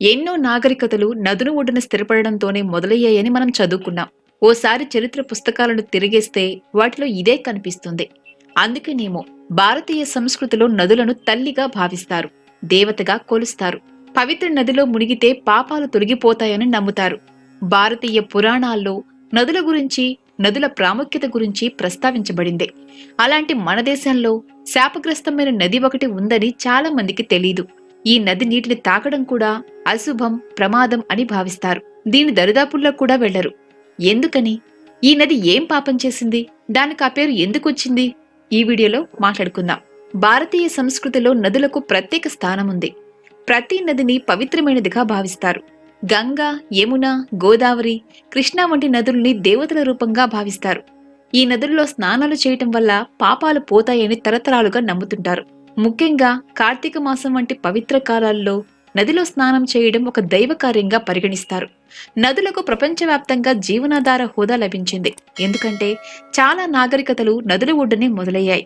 ఎన్నో నాగరికతలు నదుల ఒడ్డున స్థిరపడడంతోనే మొదలయ్యాయని మనం చదువుకున్నాం. ఓసారి చరిత్ర పుస్తకాలను తిరిగేస్తే వాటిలో ఇదే కనిపిస్తుంది. అందుకేనేమో భారతీయ సంస్కృతిలో నదులను తల్లిగా భావిస్తారు, దేవతగా కొలుస్తారు. పవిత్ర నదిలో మునిగితే పాపాలు తొలగిపోతాయని నమ్ముతారు. భారతీయ పురాణాల్లో నదుల గురించి, నదుల ప్రాముఖ్యత గురించి ప్రస్తావించబడింది. అలాంటి మన దేశంలో శాపగ్రస్తమైన నది ఒకటి ఉందని చాలా మందికి తెలీదు. ఈ నది నీటిని తాకడం కూడా అశుభం, ప్రమాదం అని భావిస్తారు. దీని దరిదాపుల్లో కూడా వెళ్లరు. ఎందుకని? ఈ నది ఏం పాపం చేసింది? దానికి ఆ పేరు ఎందుకొచ్చింది? ఈ వీడియోలో మాట్లాడుకుందాం. భారతీయ సంస్కృతిలో నదులకు ప్రత్యేక స్థానం ఉంది. ప్రతి నదిని పవిత్రమైనదిగా భావిస్తారు. గంగా, యమున, గోదావరి, కృష్ణ వంటి నదుల్ని దేవతల రూపంగా భావిస్తారు. ఈ నదుల్లో స్నానాలు చేయటం వల్ల పాపాలు పోతాయని తరతరాలుగా నమ్ముతుంటారు. ముఖ్యంగా కార్తీక మాసం వంటి పవిత్ర కాలాల్లో నదిలో స్నానం చేయడం ఒక దైవ కార్యంగా పరిగణిస్తారు. నదులకు ప్రపంచవ్యాప్తంగా జీవనాధార హోదా లభించింది. ఎందుకంటే చాలా నాగరికతలు నదుల ఒడ్డునే మొదలయ్యాయి.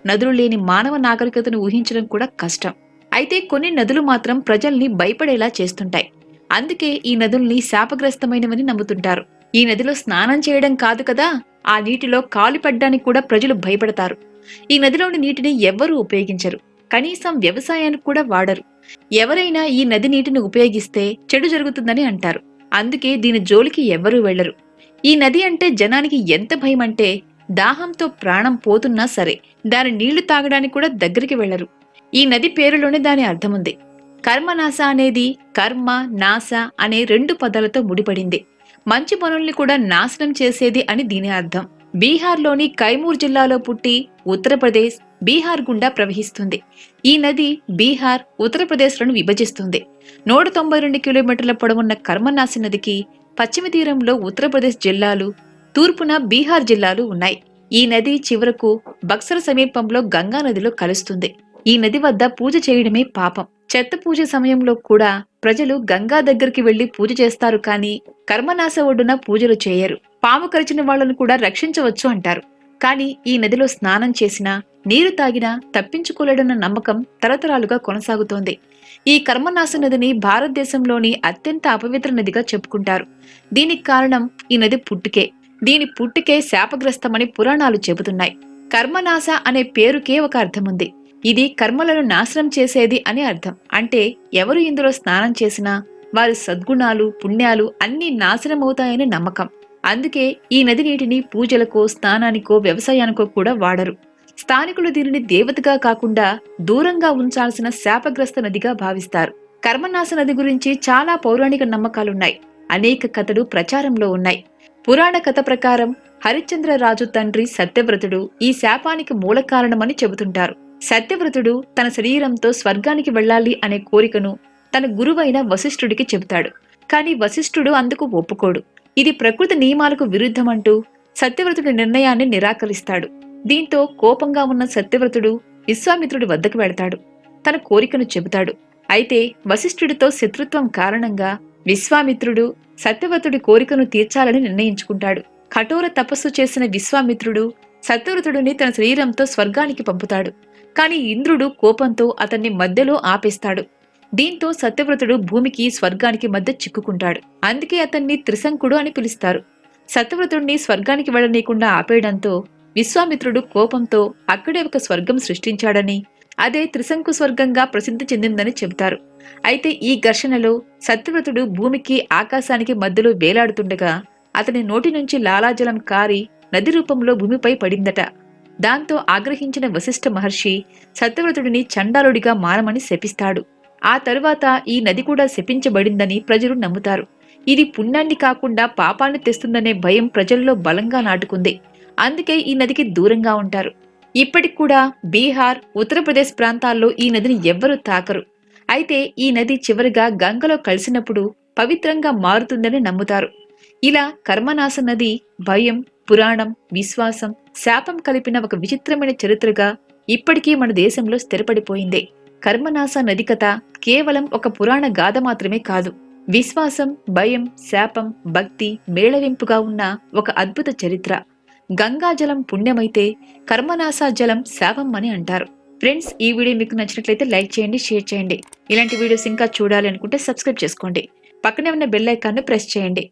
నదులు లేని మానవ నాగరికతను ఊహించడం కూడా కష్టం. అయితే కొన్ని నదులు మాత్రం ప్రజల్ని భయపడేలా చేస్తుంటాయి. అందుకే ఈ నదుల్ని శాపగ్రస్తమైనవని నమ్ముతుంటారు. ఈ నదిలో స్నానం చేయడం కాదు కదా, ఆ నీటిలో కాలు పడ్డానికి కూడా ప్రజలు భయపడతారు. ఈ నదిలోని నీటిని ఎవ్వరూ ఉపయోగించరు. కనీసం వ్యవసాయానికి కూడా వాడరు. ఎవరైనా ఈ నది నీటిని ఉపయోగిస్తే చెడు జరుగుతుందని అంటారు. అందుకే దీని జోలికి ఎవ్వరూ వెళ్లరు. ఈ నది అంటే జనానికి ఎంత భయం అంటే దాహంతో ప్రాణం పోతున్నా సరే దాని నీళ్లు తాగడానికి కూడా దగ్గరికి వెళ్లరు. ఈ నది పేరులోనే దాని అర్థముంది. కర్మనాశ అనేది కర్మ, నాశ అనే రెండు పదాలతో ముడిపడింది. మంచి పనుల్ని కూడా నాశనం చేసేది అని దీని అర్థం. బీహార్లోని కైమూర్ జిల్లాలో పుట్టి ఉత్తరప్రదేశ్, బీహార్ గుండా ప్రవహిస్తుంది. ఈ నది బీహార్, ఉత్తరప్రదేశ్లను విభజిస్తుంది. 192 కిలోమీటర్ల పొడవున్న కర్మనాశి నదికి పశ్చిమ తీరంలో ఉత్తరప్రదేశ్ జిల్లాలు, తూర్పున బీహార్ జిల్లాలు ఉన్నాయి. ఈ నది చివరకు బక్సర్ సమీపంలో గంగా నదిలో కలుస్తుంది. ఈ నది వద్ద పూజ చేయడమే పాపం. చెత్త పూజ సమయంలో కూడా ప్రజలు గంగా దగ్గరికి వెళ్లి పూజ చేస్తారు, కానీ కర్మనాశ ఒడ్డున పూజలు చేయరు. పాము కరిచిన వాళ్లను కూడా రక్షించవచ్చు అంటారు. కానీ ఈ నదిలో స్నానం చేసినా, నీరు తాగినా తప్పించుకోలేడన్న నమ్మకం తరతరాలుగా కొనసాగుతోంది. ఈ కర్మనాశ నదిని భారతదేశంలోని అత్యంత అపవిత్ర నదిగా చెప్పుకుంటారు. దీనికి కారణం ఈ నది పుట్టుకే. దీని పుట్టుకే శాపగ్రస్తమని పురాణాలు చెబుతున్నాయి. కర్మనాశ అనే పేరుకే ఒక అర్థముంది. ఇది కర్మలను నాశనం చేసేది అని అర్థం. అంటే ఎవరు ఇందులో స్నానం చేసినా వారి సద్గుణాలు, పుణ్యాలు అన్నీ నాశనమవుతాయని నమ్మకం. అందుకే ఈ నది నీటిని పూజలకో, స్నానానికో, వ్యవసాయానికో కూడా వాడరు. స్థానికులు దీనిని దేవతగా కాకుండా దూరంగా ఉంచాల్సిన శాపగ్రస్త నదిగా భావిస్తారు. కర్మనాశ నది గురించి చాలా పౌరాణిక నమ్మకాలున్నాయి. అనేక కథలు ప్రచారంలో ఉన్నాయి. పురాణ కథ ప్రకారం హరిశ్చంద్ర రాజు తండ్రి సత్యవ్రతుడు ఈ శాపానికి మూల కారణమని చెబుతుంటారు. సత్యవ్రతుడు తన శరీరంతో స్వర్గానికి వెళ్లాలి అనే కోరికను తన గురువైన వశిష్ఠుడికి చెబుతాడు. కాని వశిష్ఠుడు అందుకు ఒప్పుకోడు. ఇది ప్రకృతి నియమాలకు విరుద్ధమంటూ సత్యవ్రతుడి నిర్ణయాన్ని నిరాకరిస్తాడు. దీంతో కోపంగా ఉన్న సత్యవ్రతుడు విశ్వామిత్రుడి వద్దకు వెళతాడు. తన కోరికను చెబుతాడు. అయితే వశిష్ఠుడితో శత్రుత్వం కారణంగా విశ్వామిత్రుడు సత్యవ్రతుడి కోరికను తీర్చాలని నిర్ణయించుకుంటాడు. కఠోర తపస్సు చేసిన విశ్వామిత్రుడు సత్యవ్రతుడిని తన శరీరంతో స్వర్గానికి పంపుతాడు. కాని ఇంద్రుడు కోపంతో అతన్ని మధ్యలో ఆపేస్తాడు. దీంతో సత్యవ్రతుడు భూమికి, స్వర్గానికి మధ్య చిక్కుకుంటాడు. అందుకే అతన్ని త్రిశంకుడు అని పిలుస్తారు. సత్యవ్రతుడిని స్వర్గానికి వెళ్లనీయకుండా ఆపేయడంతో విశ్వామిత్రుడు కోపంతో అక్కడే ఒక స్వర్గం సృష్టించాడని, అదే త్రిశంకు స్వర్గంగా ప్రసిద్ధి చెందిందని చెబుతారు. అయితే ఈ ఘర్షణలో సత్యవ్రతుడు భూమికి, ఆకాశానికి మధ్యలో వేలాడుతుండగా అతని నోటి నుంచి లాలాజలం కారి నది రూపంలో భూమిపై పడిందట. దాంతో ఆగ్రహించిన వశిష్ఠ మహర్షి సత్యవ్రతుడిని చండాలుడిగా మారమని శపిస్తాడు. ఆ తరువాత ఈ నది కూడా శపించబడిందని ప్రజలు నమ్ముతారు. ఇది పుణ్యాన్ని కాకుండా పాపాన్ని తెస్తుందనే భయం ప్రజల్లో బలంగా నాటుకుంది. అందుకే ఈ నదికి దూరంగా ఉంటారు. ఇప్పటికి కూడా బీహార్, ఉత్తరప్రదేశ్ ప్రాంతాల్లో ఈ నదిని ఎవ్వరూ తాకరు. అయితే ఈ నది చివరిగా గంగలో కలిసినప్పుడు పవిత్రంగా మారుతుందని నమ్ముతారు. ఇలా కర్మనాశ నది భయం, పురాణం, విశ్వాసం, శాపం కలిపిన ఒక విచిత్రమైన చరిత్రగా ఇప్పటికీ మన దేశంలో స్థిరపడిపోయింది. కర్మనాశ నది కథ కేవలం ఒక పురాణ గాథ మాత్రమే కాదు. విశ్వాసం, భయం, శాపం, భక్తి మేళవింపుగా ఉన్న ఒక అద్భుత చరిత్ర. గంగాజలం పుణ్యమైతే కర్మనాశ జలం శాపం అని అంటారు. ఫ్రెండ్స్, ఈ వీడియో మీకు నచ్చినట్లయితే లైక్ చేయండి, షేర్ చేయండి. ఇలాంటి వీడియోస్ ఇంకా చూడాలి అనుకుంటే సబ్స్క్రైబ్ చేసుకోండి. పక్కనే ఉన్న బెల్ ఐకాన్ను ప్రెస్ చేయండి.